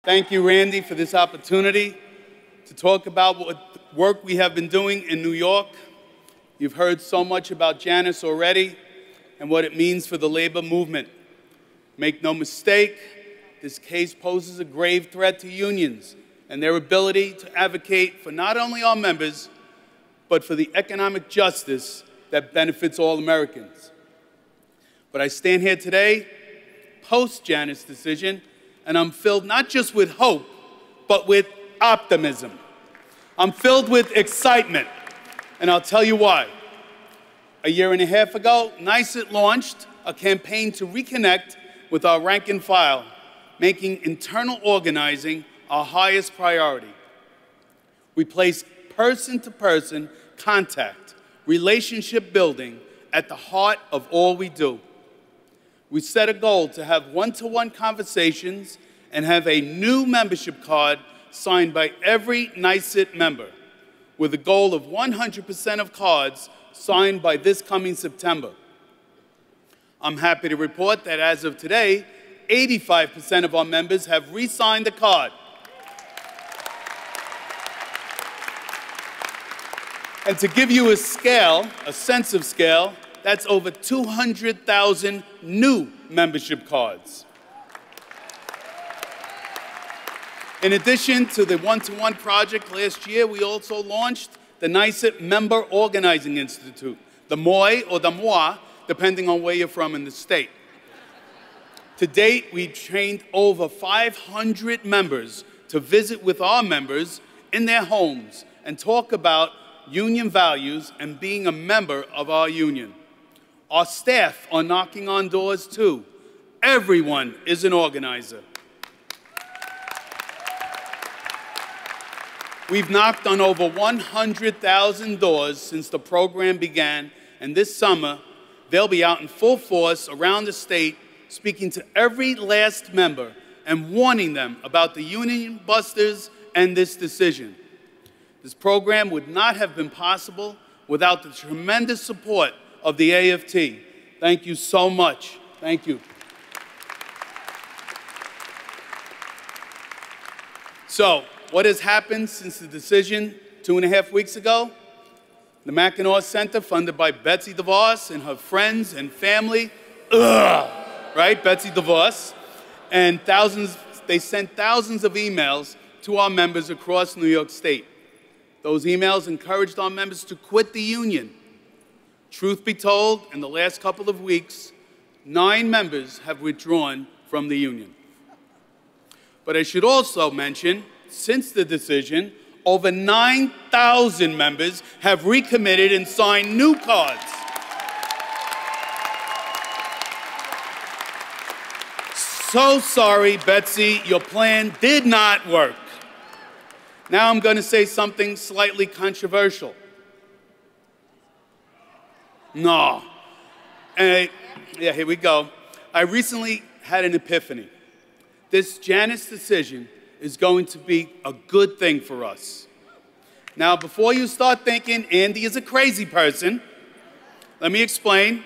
Thank you, Randy, for this opportunity to talk about what work we have been doing in New York. You've heard so much about Janice already and what it means for the labor movement. Make no mistake, this case poses a grave threat to unions and their ability to advocate for not only our members, but for the economic justice that benefits all Americans. But I stand here today, post-Janice decision, and I'm filled not just with hope, but with optimism. I'm filled with excitement, and I'll tell you why. A year and a half ago, NYSUT launched a campaign to reconnect with our rank and file, making internal organizing our highest priority. We place person-to-person contact, relationship building at the heart of all we do. We set a goal to have one-to-one conversations and have a new membership card signed by every NYSUT member, with a goal of 100% of cards signed by this coming September. I'm happy to report that as of today, 85% of our members have re-signed the card. And to give you a scale, a sense of scale, that's over 200,000 new membership cards. In addition to the one-to-one project last year, we also launched the NYSUT Member Organizing Institute, the MOI or the MOI, depending on where you're from in the state. To date, we've trained over 500 members to visit with our members in their homes and talk about union values and being a member of our union. Our staff are knocking on doors too. Everyone is an organizer. We've knocked on over 100,000 doors since the program began, and this summer, they'll be out in full force around the state, speaking to every last member and warning them about the union busters and this decision. This program would not have been possible without the tremendous support of the AFT. Thank you so much. Thank you. So, what has happened since the decision 2.5 weeks ago? The Mackinac Center, funded by Betsy DeVos and her friends and family, right, Betsy DeVos, and they sent thousands of emails to our members across New York State. Those emails encouraged our members to quit the union. Truth be told, in the last couple of weeks, 9 members have withdrawn from the union. But I should also mention, since the decision, over 9,000 members have recommitted and signed new cards. So sorry, Betsy, your plan did not work. Now I'm going to say something slightly controversial. No. Yeah, here we go. I recently had an epiphany. This Janice decision is going to be a good thing for us. Now, before you start thinking Andy is a crazy person, let me explain.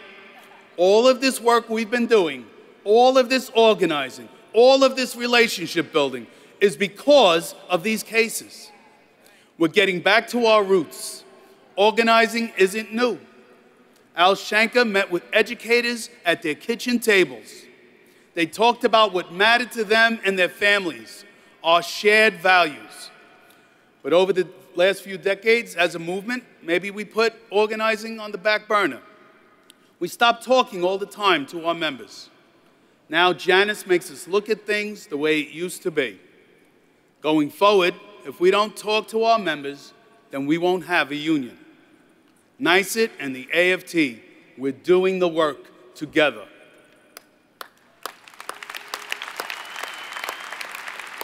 All of this work we've been doing, all of this organizing, all of this relationship building is because of these cases. We're getting back to our roots. Organizing isn't new. Al Shanker met with educators at their kitchen tables. They talked about what mattered to them and their families, our shared values. But over the last few decades, as a movement, maybe we put organizing on the back burner. We stopped talking all the time to our members. Now Janice makes us look at things the way it used to be. Going forward, if we don't talk to our members, then we won't have a union. NYSUT and the AFT, we're doing the work together.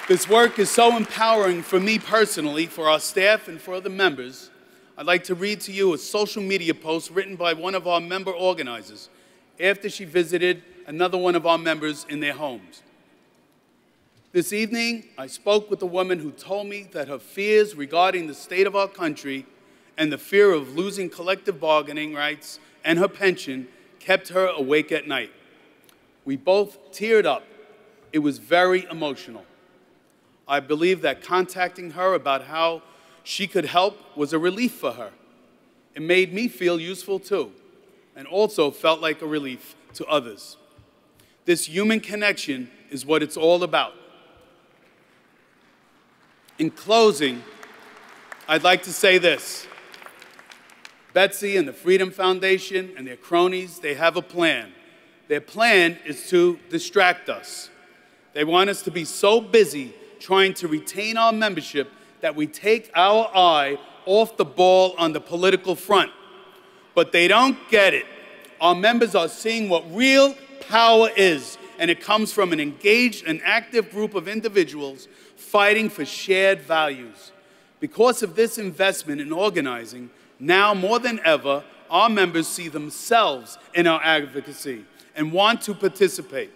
This work is so empowering for me personally, for our staff, and for other members. I'd like to read to you a social media post written by one of our member organizers after she visited another one of our members in their homes. This evening, I spoke with a woman who told me that her fears regarding the state of our country and the fear of losing collective bargaining rights and her pension kept her awake at night. We both teared up. It was very emotional. I believe that contacting her about how she could help was a relief for her. It made me feel useful too, and also felt like a relief to others. This human connection is what it's all about. In closing, I'd like to say this. Betsy and the Freedom Foundation and their cronies, they have a plan. Their plan is to distract us. They want us to be so busy trying to retain our membership that we take our eye off the ball on the political front. But they don't get it. Our members are seeing what real power is, and it comes from an engaged and active group of individuals fighting for shared values. Because of this investment in organizing, now more than ever, our members see themselves in our advocacy and want to participate.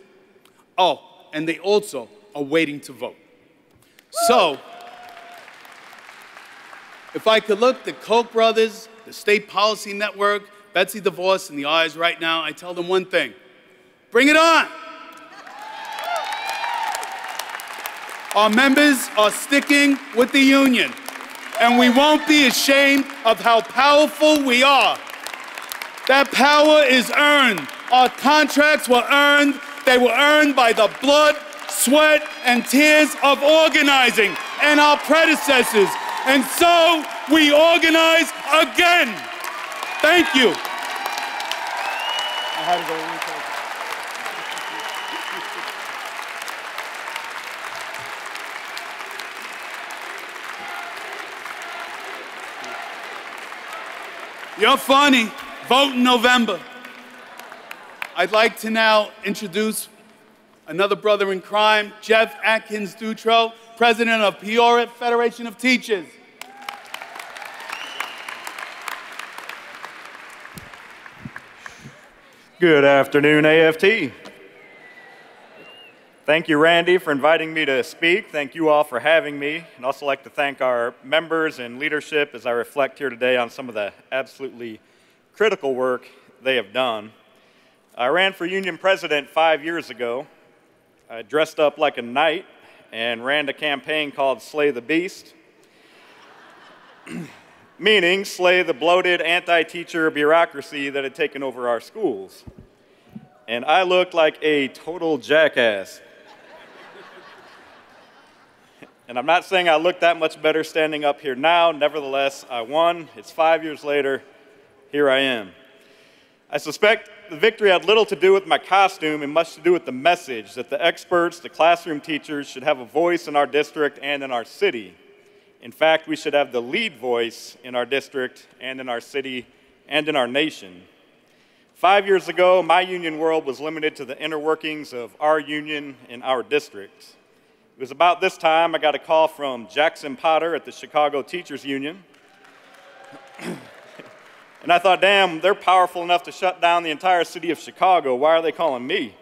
Oh, and they also are waiting to vote. So, if I could look the Koch brothers, the State Policy Network, Betsy DeVos in the eyes right now, I tell them one thing: bring it on! Our members are sticking with the union, and we won't be ashamed of how powerful we are. That power is earned. Our contracts were earned. They were earned by the blood, sweat, and tears of organizing and our predecessors. And so we organize again. Thank you. You're funny. Vote in November. I'd like to now introduce another brother in crime, Jeff Atkins-Dutro, President of Peoria Federation of Teachers. Good afternoon, AFT. Thank you, Randy, for inviting me to speak. Thank you all for having me. I'd also like to thank our members and leadership as I reflect here today on some of the absolutely critical work they have done. I ran for union president 5 years ago. I dressed up like a knight and ran a campaign called Slay the Beast, meaning slay the bloated anti-teacher bureaucracy that had taken over our schools. And I looked like a total jackass. And I'm not saying I look that much better standing up here now. Nevertheless, I won. It's 5 years later. Here I am. I suspect the victory had little to do with my costume and much to do with the message that the experts, the classroom teachers, should have a voice in our district and in our city. In fact, we should have the lead voice in our district and in our city and in our nation. 5 years ago, my union world was limited to the inner workings of our union in our district. It was about this time I got a call from Jackson Potter at the Chicago Teachers Union. And I thought, damn, they're powerful enough to shut down the entire city of Chicago. Why are they calling me?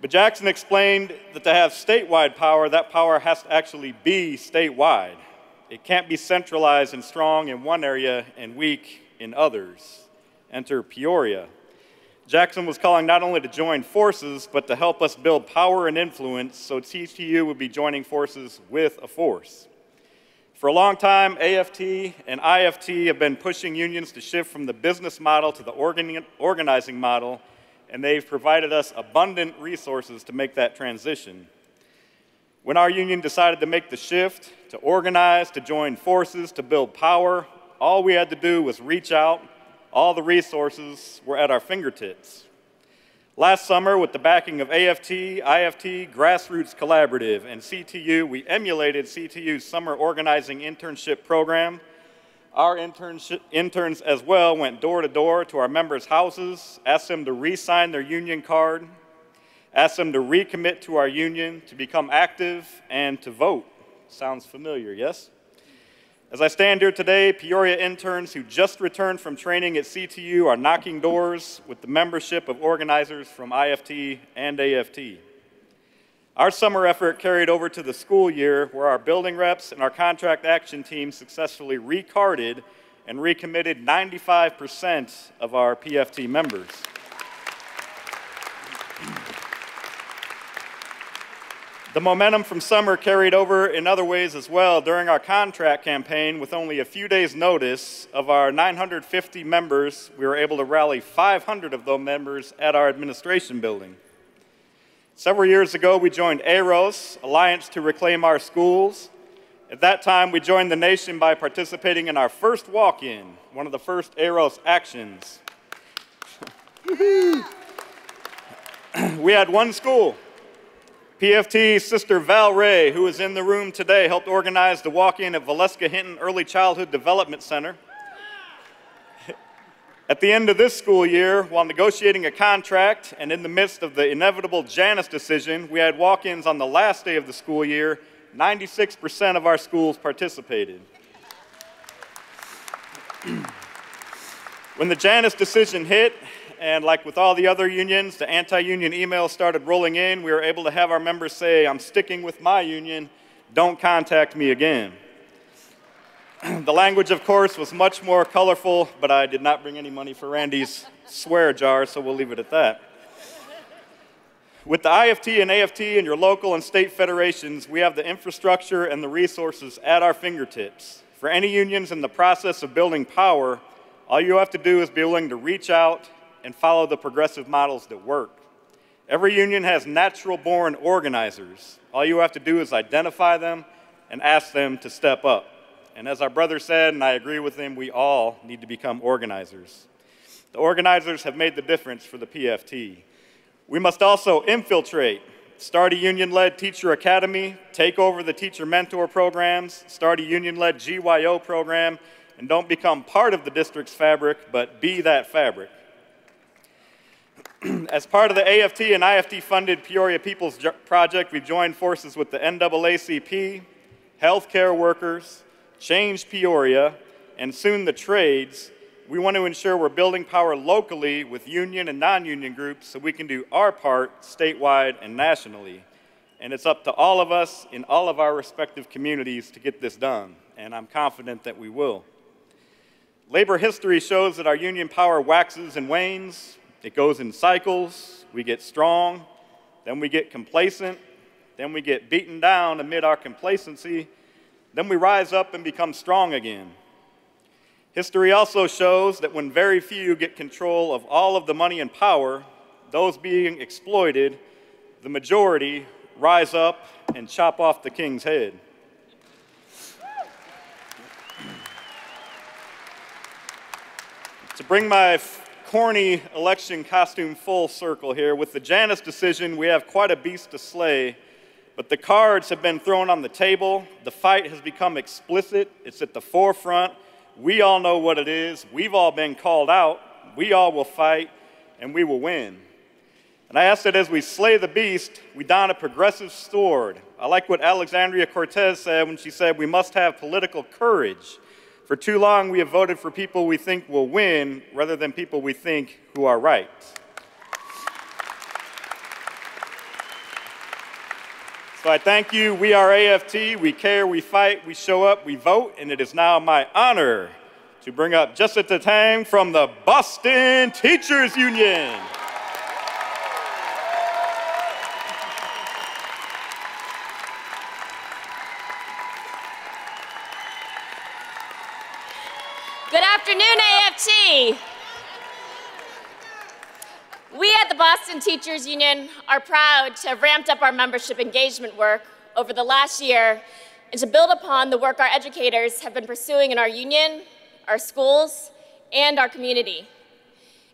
But Jackson explained that to have statewide power, that power has to actually be statewide. It can't be centralized and strong in one area and weak in others. Enter Peoria. Jackson was calling not only to join forces, but to help us build power and influence so TTU would be joining forces with a force. For a long time, AFT and IFT have been pushing unions to shift from the business model to the organizing model, and they've provided us abundant resources to make that transition. When our union decided to make the shift, to organize, to join forces, to build power, all we had to do was reach out. All the resources were at our fingertips. Last summer, with the backing of AFT, IFT, Grassroots Collaborative, and CTU, we emulated CTU's summer organizing internship program. Our interns as well went door to door to our members' houses, asked them to re-sign their union card, asked them to recommit to our union, to become active, and to vote. Sounds familiar, yes? As I stand here today, Peoria interns who just returned from training at CTU are knocking doors with the membership of organizers from IFT and AFT. Our summer effort carried over to the school year where our building reps and our contract action team successfully recarded and recommitted 95% of our PFT members. The momentum from summer carried over in other ways as well. During our contract campaign, with only a few days' notice, of our 950 members, we were able to rally 500 of those members at our administration building. Several years ago, we joined AROS, Alliance to Reclaim Our Schools. At that time, we joined the nation by participating in our first walk-in, one of the first AROS actions. We had one school. PFT Sister Val Ray, who is in the room today, helped organize the walk-in at Valeska Hinton Early Childhood Development Center. At the end of this school year, while negotiating a contract and in the midst of the inevitable Janus decision, we had walk-ins on the last day of the school year. 96% of our schools participated. When the Janus decision hit, and like with all the other unions, the anti-union emails started rolling in, we were able to have our members say, "I'm sticking with my union, don't contact me again." The language, of course, was much more colorful, but I did not bring any money for Randy's swear jar, so we'll leave it at that. With the IFT and AFT and your local and state federations, we have the infrastructure and the resources at our fingertips. For any unions in the process of building power, all you have to do is be willing to reach out and follow the progressive models that work. Every union has natural-born organizers. All you have to do is identify them and ask them to step up. And as our brother said, and I agree with him, we all need to become organizers. The organizers have made the difference for the PFT. We must also infiltrate, start a union-led teacher academy, take over the teacher mentor programs, start a union-led GYO program, and don't become part of the district's fabric, but be that fabric. As part of the AFT and IFT-funded Peoria People's Project, we've joined forces with the NAACP, healthcare workers, Change Peoria, and soon the trades. We want to ensure we're building power locally with union and non-union groups so we can do our part statewide and nationally. And it's up to all of us in all of our respective communities to get this done, and I'm confident that we will. Labor history shows that our union power waxes and wanes. It goes in cycles. We get strong, then we get complacent, then we get beaten down amid our complacency, then we rise up and become strong again. History also shows that when very few get control of all of the money and power, those being exploited, the majority rise up and chop off the king's head. To bring my corny election costume full circle here, with the Janus decision, we have quite a beast to slay, but the cards have been thrown on the table. The fight has become explicit. It's at the forefront. We all know what it is. We've all been called out. We all will fight, and we will win. And I ask that as we slay the beast, we don a progressive sword. I like what Alexandria Cortez said when she said we must have political courage. For too long, we have voted for people we think will win rather than people we think who are right. So I thank you. We are AFT. We care, we fight, we show up, we vote, and it is now my honor to bring up Jessica Tang from the Boston Teachers Union. Good afternoon, AFT. We at the Boston Teachers Union are proud to have ramped up our membership engagement work over the last year and to build upon the work our educators have been pursuing in our union, our schools, and our community.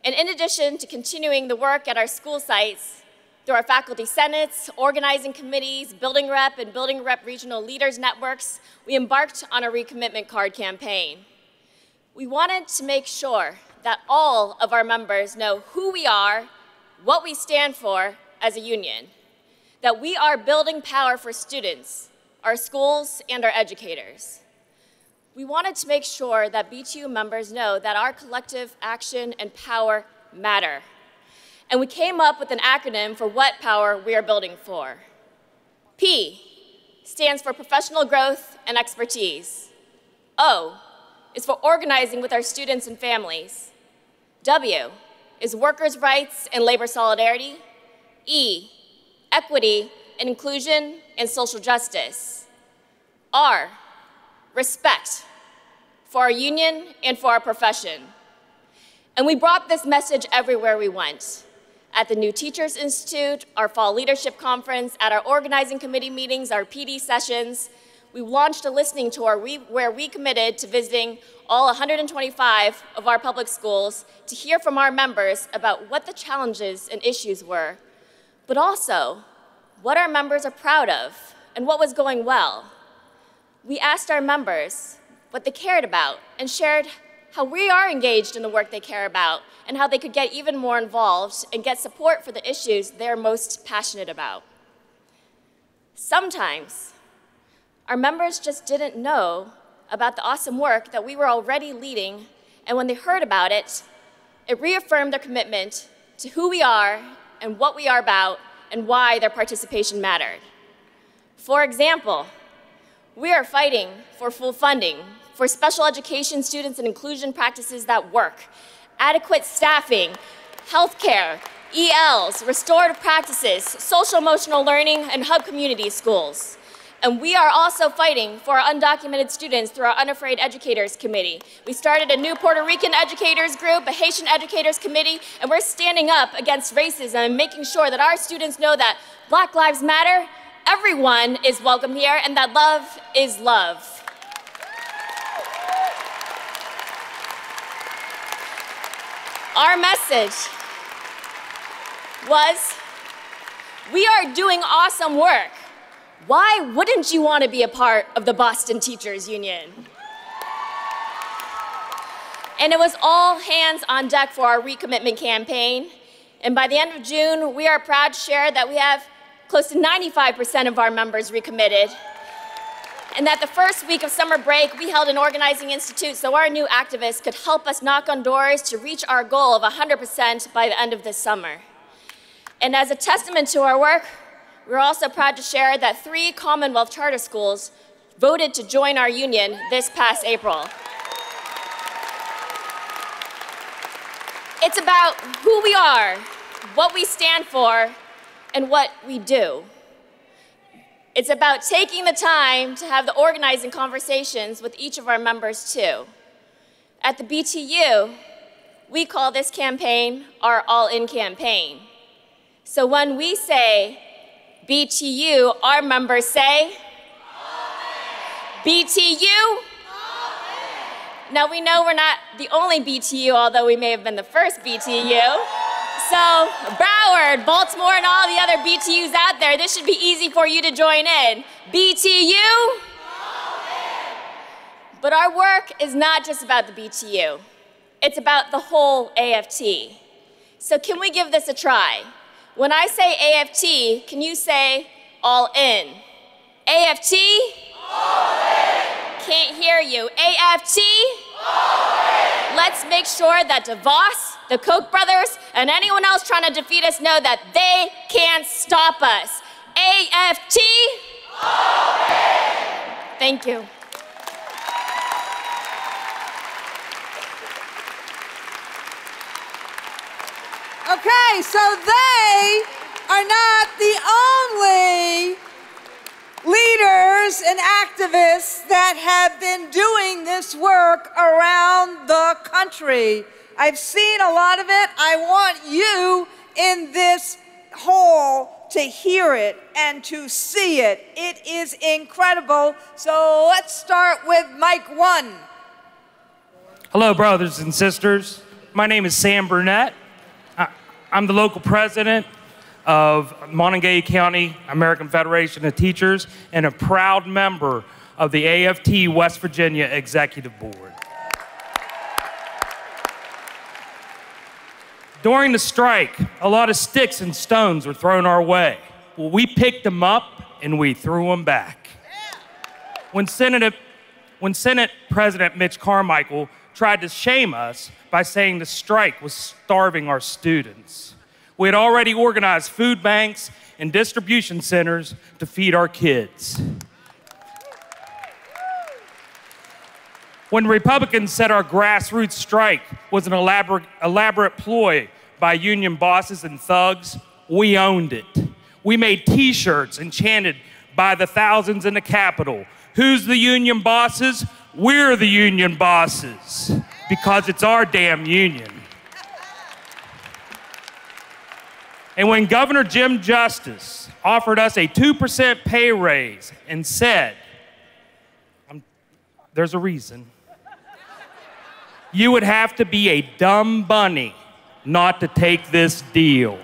And in addition to continuing the work at our school sites, through our faculty senates, organizing committees, building rep, and building rep regional leaders networks, we embarked on a recommitment card campaign. We wanted to make sure that all of our members know who we are, what we stand for as a union, that we are building power for students, our schools, and our educators. We wanted to make sure that BTU members know that our collective action and power matter. And we came up with an acronym for what power we are building for. P stands for professional growth and expertise. O is for organizing with our students and families. W is workers' rights and labor solidarity. E, equity and inclusion and social justice. R, respect for our union and for our profession. And we brought this message everywhere we went. At the New Teachers Institute, our fall leadership conference, at our organizing committee meetings, our PD sessions. We launched a listening tour where we committed to visiting all 125 of our public schools to hear from our members about what the challenges and issues were, but also what our members are proud of and what was going well. We asked our members what they cared about and shared how we are engaged in the work they care about and how they could get even more involved and get support for the issues they're most passionate about. Sometimes, our members just didn't know about the awesome work that we were already leading, and when they heard about it, it reaffirmed their commitment to who we are and what we are about and why their participation mattered. For example, we are fighting for full funding for special education students and inclusion practices that work, adequate staffing, healthcare, ELs, restorative practices, social emotional learning, and hub community schools. And we are also fighting for our undocumented students through our Unafraid Educators Committee. We started a new Puerto Rican educators group, a Haitian educators committee, and we're standing up against racism and making sure that our students know that Black Lives Matter, everyone is welcome here, and that love is love. Our message was, we are doing awesome work. Why wouldn't you want to be a part of the Boston Teachers Union? And it was all hands on deck for our recommitment campaign. And by the end of June, we are proud to share that we have close to 95% of our members recommitted. And that the first week of summer break, we held an organizing institute so our new activists could help us knock on doors to reach our goal of 100% by the end of this summer. And as a testament to our work, we're also proud to share that 3 Commonwealth charter schools voted to join our union this past April. It's about who we are, what we stand for, and what we do. It's about taking the time to have the organizing conversations with each of our members too. At the BTU, we call this campaign our all-in campaign. So when we say BTU, our members say, Amen. BTU? Amen. Now we know we're not the only BTU, although we may have been the first BTU. So Broward, Baltimore, and all the other BTUs out there, this should be easy for you to join in. BTU? Amen. But our work is not just about the BTU. It's about the whole AFT. So can we give this a try? When I say AFT, can you say all in? AFT? All in. Can't hear you. AFT? All in. Let's make sure that DeVos, the Koch brothers, and anyone else trying to defeat us know that they can't stop us. AFT? All in. Thank you. Okay, so they are not the only leaders and activists that have been doing this work around the country. I've seen a lot of it. I want you in this hall to hear it and to see it. It is incredible. So let's start with mic 1. Hello, brothers and sisters. My name is Sam Burnett. I'm the local president of Montague County American Federation of Teachers and a proud member of the AFT West Virginia Executive Board. During the strike, a lot of sticks and stones were thrown our way. Well, we picked them up and we threw them back. When Senate President Mitch Carmichael tried to shame us by saying the strike was starving our students. We had already organized food banks and distribution centers to feed our kids. When Republicans said our grassroots strike was an elaborate ploy by union bosses and thugs, we owned it. We made t-shirts and chanted, by the thousands in the Capitol. Who's the union bosses? We're the union bosses, because it's our damn union. And when Governor Jim Justice offered us a 2% pay raise and said, there's a reason, you would have to be a dumb bunny not to take this deal.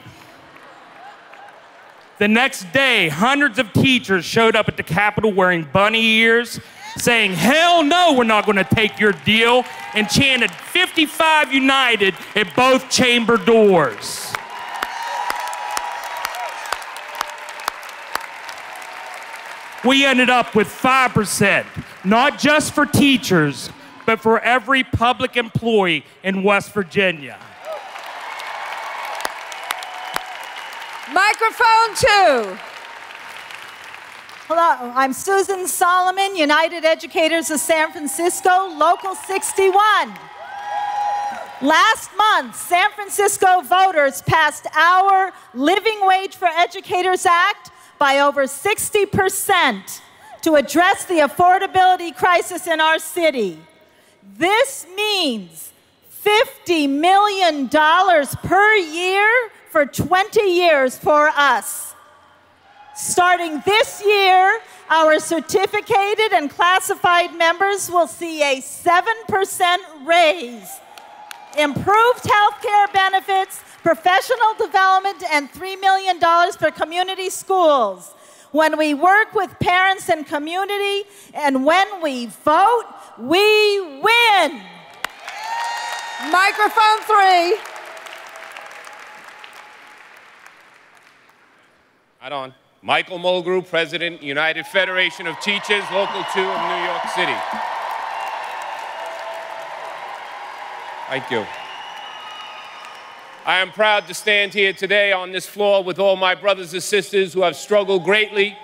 The next day, hundreds of teachers showed up at the Capitol wearing bunny ears, saying, hell no, we're not going to take your deal, and chanted 55 United at both chamber doors. We ended up with 5%, not just for teachers, but for every public employee in West Virginia. Microphone 2. Hello, I'm Susan Solomon, United Educators of San Francisco, Local 61. Last month, San Francisco voters passed our Living Wage for Educators Act by over 60% to address the affordability crisis in our city. This means $50 million per year for 20 years for us. Starting this year, our certificated and classified members will see a 7% raise, improved health care benefits, professional development, and $3 million for community schools. When we work with parents and community, and when we vote, we win. Microphone 3. Right on. Michael Mulgrew, President, United Federation of Teachers, Local 2 of New York City. Thank you. I am proud to stand here today on this floor with all my brothers and sisters who have struggled greatly,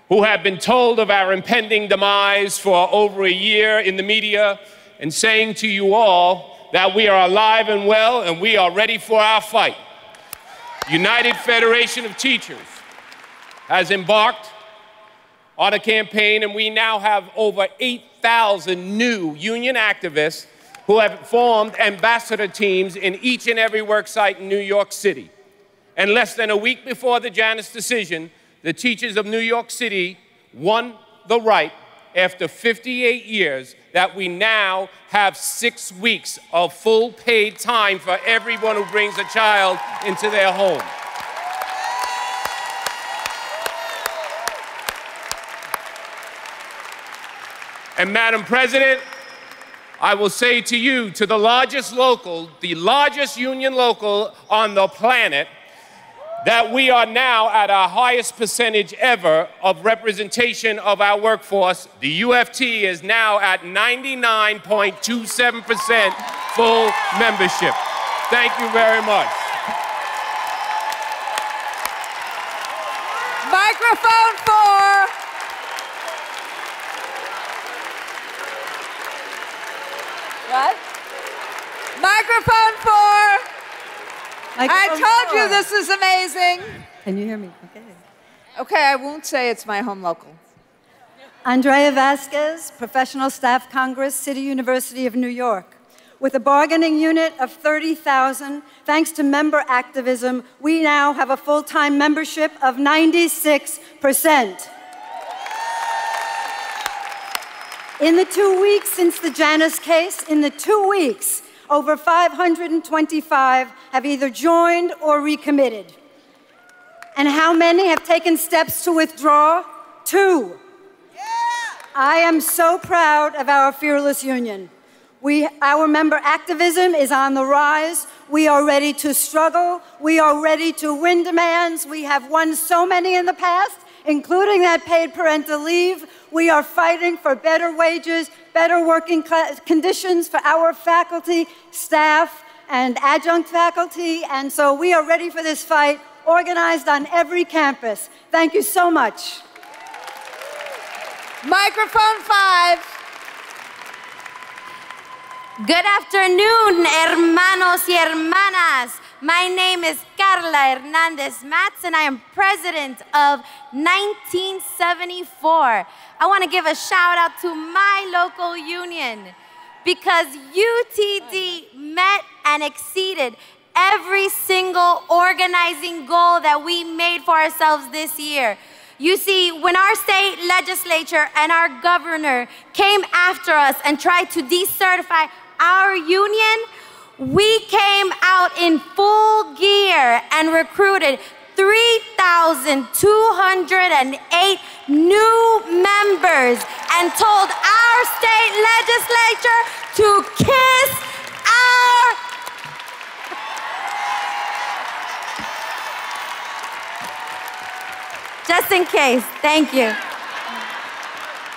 who have been told of our impending demise for over a year in the media, and saying to you all that we are alive and well and we are ready for our fight. United Federation of Teachers has embarked on a campaign, and we now have over 8,000 new union activists who have formed ambassador teams in each and every worksite in New York City. And less than a week before the Janus decision, the teachers of New York City won the right, after 58 years, that we now have 6 weeks of full paid time for everyone who brings a child into their home. And Madam President, I will say to you, to the largest local, the largest union local on the planet, that we are now at our highest percentage ever of representation of our workforce. The UFT is now at 99.27% full membership. Thank you very much. Microphone 4. What? Microphone 4. I told you this is amazing. Can you hear me? Okay. Okay, I won't say it's my home local. Andrea Vasquez, Professional Staff Congress, City University of New York. With a bargaining unit of 30,000, thanks to member activism, we now have a full-time membership of 96%. In the 2 weeks since the Janus case, over 525 have either joined or recommitted. And how many have taken steps to withdraw? 2. I am so proud of our fearless union. Our member activism is on the rise. We are ready to struggle. We are ready to win demands. We have won so many in the past, including that paid parental leave. We are fighting for better wages, better working conditions for our faculty, staff, and adjunct faculty. And so we are ready for this fight, organized on every campus. Thank you so much. Microphone 5. Good afternoon, hermanos y hermanas. My name is Kat. Carla Hernandez Matz, and I am president of 1974. I want to give a shout out to my local union because UTD met and exceeded every single organizing goal that we made for ourselves this year. You see, when our state legislature and our governor came after us and tried to decertify our union, we came out in full gear and recruited 3,208 new members and told our state legislature to kiss our... Just in case, thank you.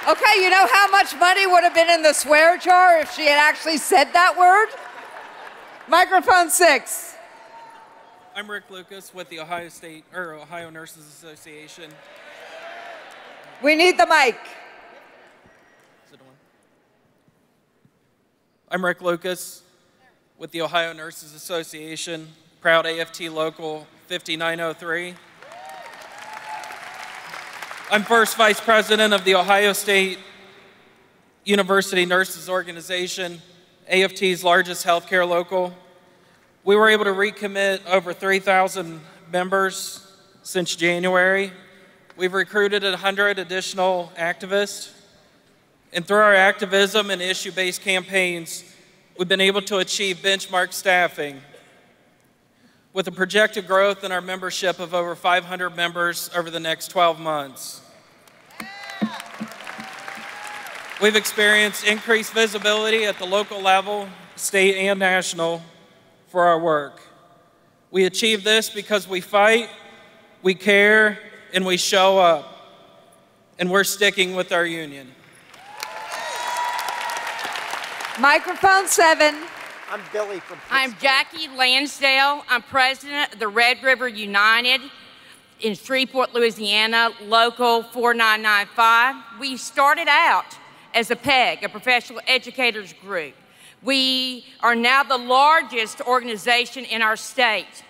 Okay, you know how much money would have been in the swear jar if she had actually said that word? Microphone 6. I'm Rick Lucas with the Ohio Nurses Association. We need the mic. Is it on? I'm Rick Lucas with the Ohio Nurses Association, proud AFT Local 5903. I'm first vice president of the Ohio State University Nurses Organization, AFT's largest healthcare local. We were able to recommit over 3,000 members since January. We've recruited 100 additional activists. And through our activism and issue-based campaigns, we've been able to achieve benchmark staffing with a projected growth in our membership of over 500 members over the next 12 months. We've experienced increased visibility at the local level, state and national, for our work. We achieve this because we fight, we care, and we show up. And we're sticking with our union. Microphone 7. I'm Billy from Pittsburgh. I'm Jackie Lansdale. I'm president of the Red River United in Shreveport, Louisiana, local 4995. We started out as a PEG, a professional educators group. We are now the largest organization in our state.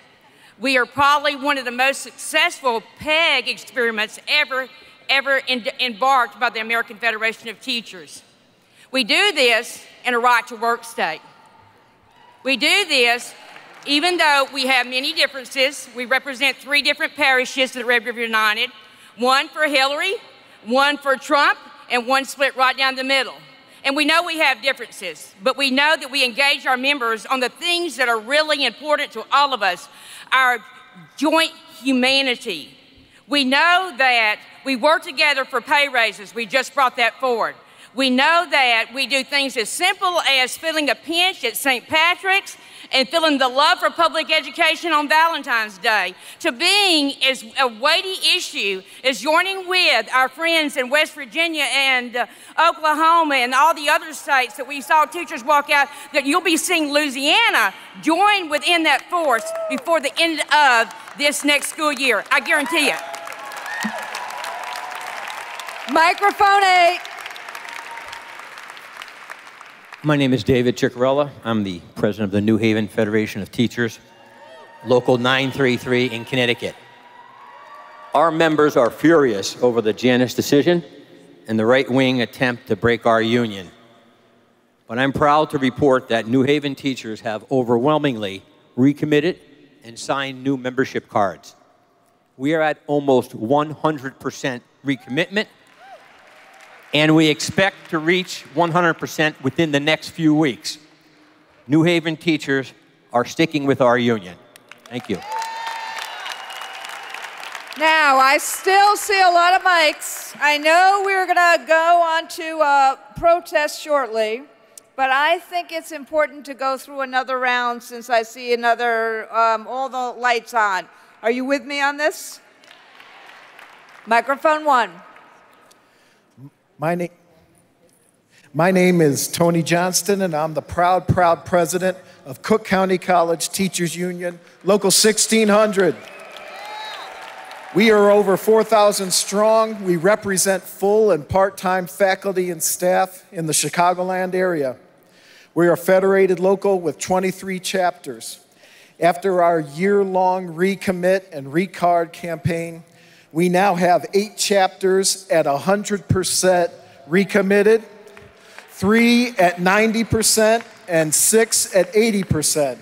We are probably one of the most successful PEG experiments ever embarked by the American Federation of Teachers. We do this in a right-to-work state. We do this even though we have many differences. We represent 3 different parishes at Red River United, one for Hillary, one for Trump, and one split right down the middle. And we know we have differences, but we know that we engage our members on the things that are really important to all of us, our joint humanity. We know that we work together for pay raises. We just brought that forward. We know that we do things as simple as feeling a pinch at St. Patrick's and feeling the love for public education on Valentine's Day, to being as a weighty issue as joining with our friends in West Virginia and Oklahoma and all the other states that we saw teachers walk out, that you'll be seeing Louisiana join within that force before the end of this next school year. I guarantee it. Microphone 8. My name is David Ciccarella. I'm the president of the New Haven Federation of Teachers, Local 933 in Connecticut. Our members are furious over the Janus decision and the right-wing attempt to break our union. But I'm proud to report that New Haven teachers have overwhelmingly recommitted and signed new membership cards. We are at almost 100% recommitment, and we expect to reach 100% within the next few weeks. New Haven teachers are sticking with our union. Thank you. Now, I still see a lot of mics. I know we're going to go on to protest shortly, but I think it's important to go through another round since I see another, all the lights on. Are you with me on this? Microphone 1. My name is Tony Johnston, and I'm the proud president of Cook County College Teachers Union, Local 1600. We are over 4,000 strong. We represent full and part-time faculty and staff in the Chicagoland area. We are a federated local with 23 chapters. After our year-long recommit and recard campaign, we now have 8 chapters at 100% recommitted, 3 at 90%, and 6 at 80%.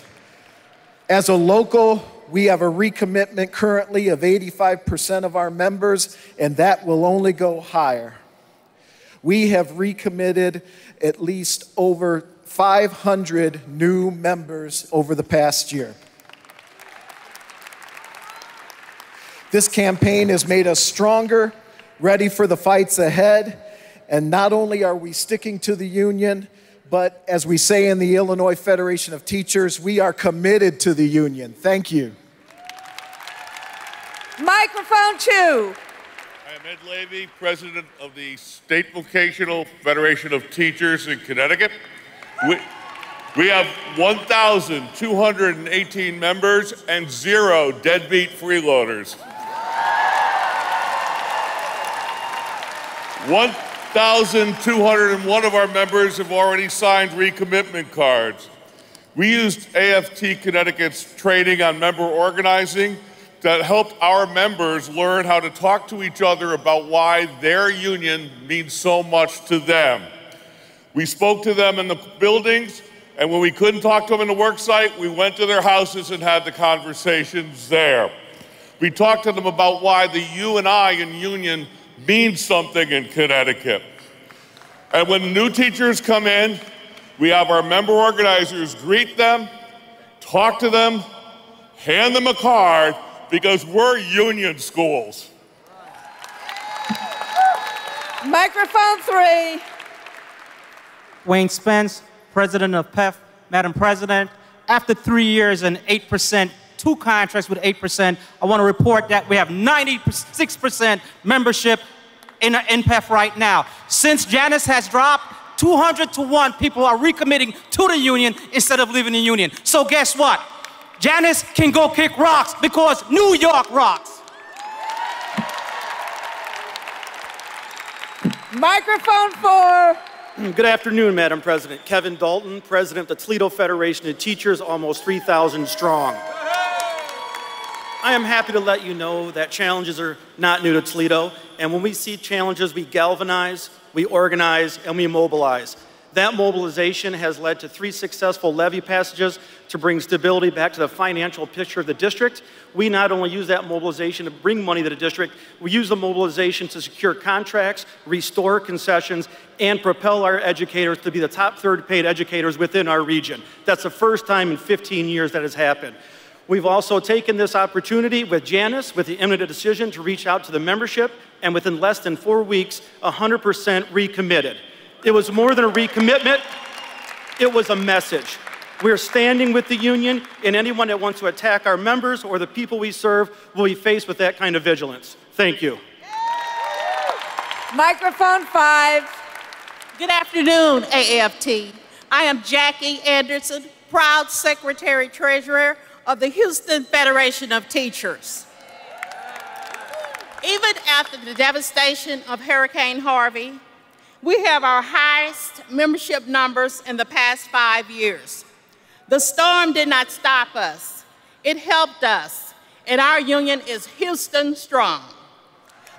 As a local, we have a recommitment currently of 85% of our members, and that will only go higher. We have recommitted at least over 500 new members over the past year. This campaign has made us stronger, ready for the fights ahead, and not only are we sticking to the union, but as we say in the Illinois Federation of Teachers, we are committed to the union. Thank you. Microphone 2. I am Ed Levy, President of the State Vocational Federation of Teachers in Connecticut. We have 1,218 members and 0 deadbeat freeloaders. 1,201 of our members have already signed recommitment cards. We used AFT Connecticut's training on member organizing that helped our members learn how to talk to each other about why their union means so much to them. We spoke to them in the buildings, and when we couldn't talk to them in the work site, we went to their houses and had the conversations there. We talked to them about why the U and I in union means something in Connecticut. And when new teachers come in, we have our member organizers greet them, talk to them, hand them a card, because we're union schools. Microphone 3. Wayne Spence, President of PEF. Madam President, after 3 years and 8%, 2 contracts with 8%, I want to report that we have 96% membership in PEF right now. Since Janus has dropped, 200 to 1 people are recommitting to the union instead of leaving the union. So guess what? Janus can go kick rocks because New York rocks. Microphone 4. Good afternoon, Madam President. Kevin Dalton, President of the Toledo Federation of Teachers, almost 3,000 strong. I am happy to let you know that challenges are not new to Toledo, and when we see challenges, we galvanize, we organize, and we mobilize. That mobilization has led to 3 successful levy passages to bring stability back to the financial picture of the district. We not only use that mobilization to bring money to the district, we use the mobilization to secure contracts, restore concessions, and propel our educators to be the top 3rd paid educators within our region. That's the first time in 15 years that has happened. We've also taken this opportunity with Janus, with the imminent decision to reach out to the membership, and within less than 4 weeks, 100% recommitted. It was more than a recommitment, it was a message. We're standing with the union, and anyone that wants to attack our members or the people we serve will be faced with that kind of vigilance. Thank you. Microphone 5. Good afternoon, AAFT. I am Jackie Anderson, proud Secretary Treasurer of the Houston Federation of Teachers. Even after the devastation of Hurricane Harvey, we have our highest membership numbers in the past 5 years. The storm did not stop us. It helped us, and our union is Houston strong.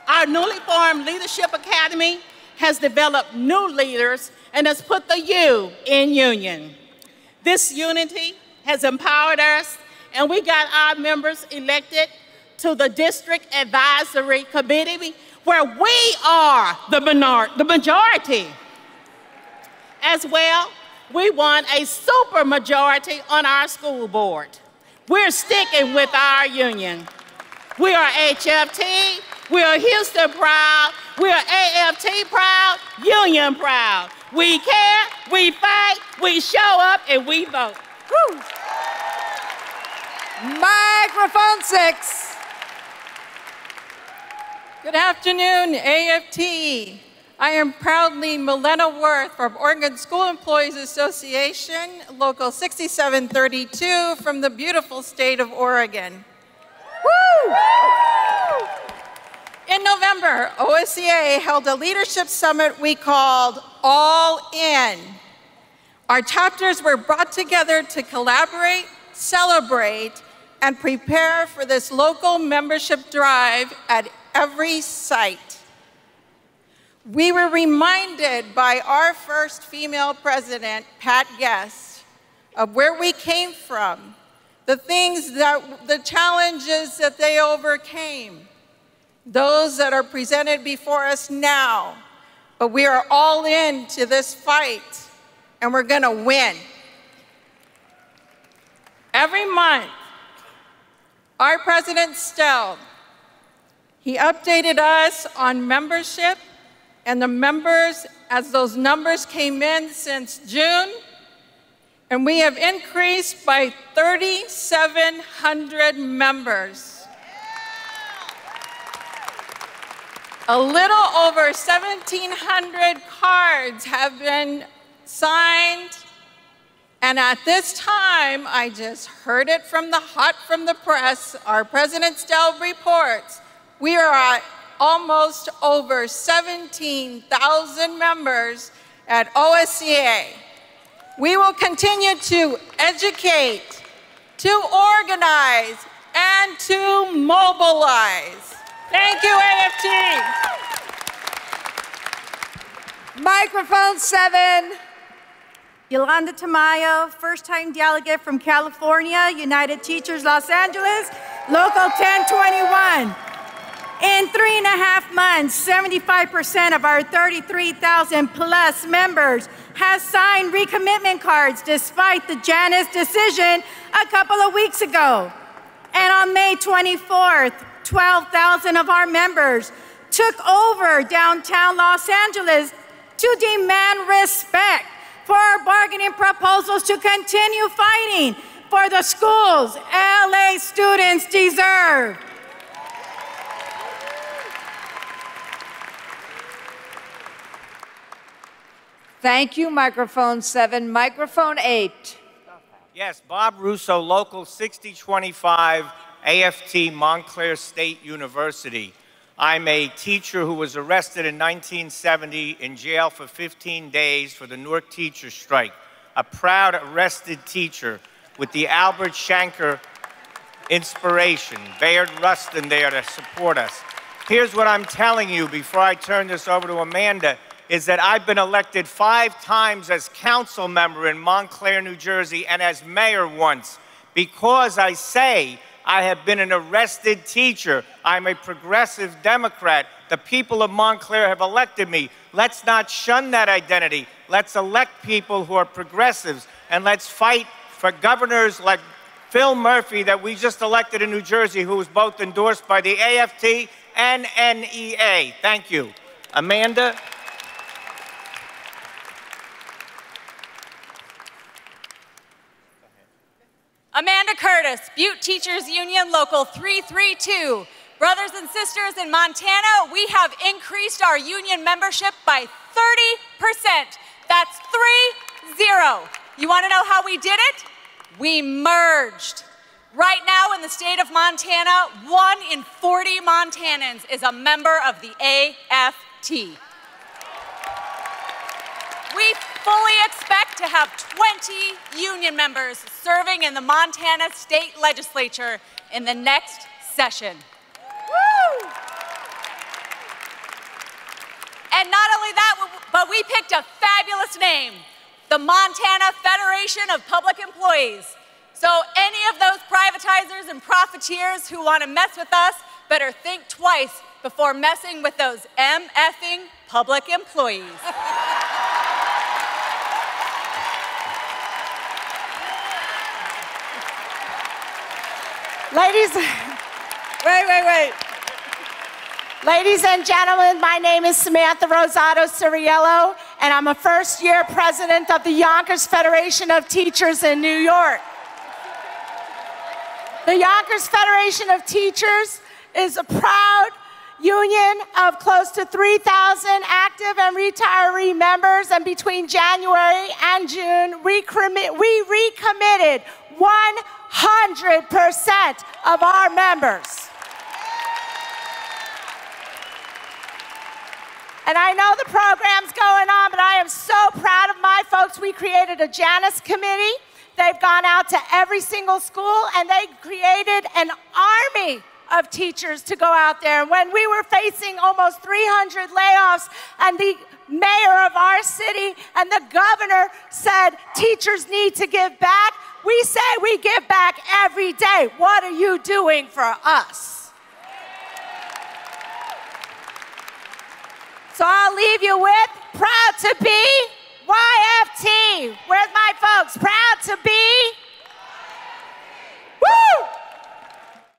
Our newly formed Leadership Academy has developed new leaders and has put the U in union. This unity has empowered us, and we got our members elected to the District Advisory Committee, where we are the majority. As well, we won a super majority on our school board. We're sticking with our union. We are HFT, we are Houston proud, we are AFT proud, union proud. We care, we fight, we show up, and we vote. Woo. Microphone 6. Good afternoon, AFT. I am proudly Milena Worth from Oregon School Employees Association, Local 6732 from the beautiful state of Oregon. Woo! In November, OSCA held a leadership summit we called All In. Our chapters were brought together to collaborate, celebrate, and prepare for this local membership drive at every site. We were reminded by our first female president, Pat Guest, of where we came from, the challenges that they overcame, those that are presented before us now. But we are all into this fight, and we're gonna win. Every month, our President Stell, he updated us on membership and the members as those numbers came in since June, and we have increased by 3,700 members. A little over 1,700 cards have been signed, and at this time, I just heard it from the press, our President Stell reports, we are at almost over 17,000 members at OSCA. We will continue to educate, to organize, and to mobilize. Thank you, AFT. Microphone 7. Yolanda Tamayo, first-time delegate from California, United Teachers, Los Angeles, Local 1021. In 3.5 months, 75% of our 33,000 plus members has signed recommitment cards despite the Janus decision a couple of weeks ago. And on May 24th, 12,000 of our members took over downtown Los Angeles to demand respect for our bargaining proposals to continue fighting for the schools LA students deserve. Thank you, microphone 7. Microphone 8. Yes, Bob Russo, Local 6025, AFT, Montclair State University. I'm a teacher who was arrested in 1970 in jail for 15 days for the Newark teacher strike. A proud arrested teacher with the Albert Shanker inspiration. Bayard Rustin there to support us. Here's what I'm telling you before I turn this over to Amanda, is that I've been elected 5 times as council member in Montclair, New Jersey, and as mayor once, because I say I have been an arrested teacher. I'm a progressive Democrat. The people of Montclair have elected me. Let's not shun that identity. Let's elect people who are progressives, and let's fight for governors like Phil Murphy that we just elected in New Jersey, who was both endorsed by the AFT and NEA. Thank you. Amanda? Amanda Curtis, Butte Teachers Union, Local 332. Brothers and sisters in Montana, we have increased our union membership by 30%. That's 30. You want to know how we did it? We merged. Right now in the state of Montana, 1 in 40 Montanans is a member of the AFT. We fully expect to have 20 union members serving in the Montana State Legislature in the next session. Woo! And not only that, but we picked a fabulous name, the Montana Federation of Public Employees. So any of those privatizers and profiteers who want to mess with us better think twice before messing with those MFing public employees. Ladies, wait. Ladies and gentlemen, my name is Samantha Rosado Ciriello, and I'm a first-year president of the Yonkers Federation of Teachers in New York. The Yonkers Federation of Teachers is a proud union of close to 3,000 active and retiree members, and between January and June, we recommitted 100% of our members. And I know the program's going on, but I am so proud of my folks. We created a Janus committee They've gone out to every single school, and they created an army of teachers to go out there. And when we were facing almost 300 layoffs, and the mayor of our city and the governor said teachers need to give back, we say we give back every day. What are you doing for us? So I'll leave you with proud to be YFT. Where's my folks? Proud to be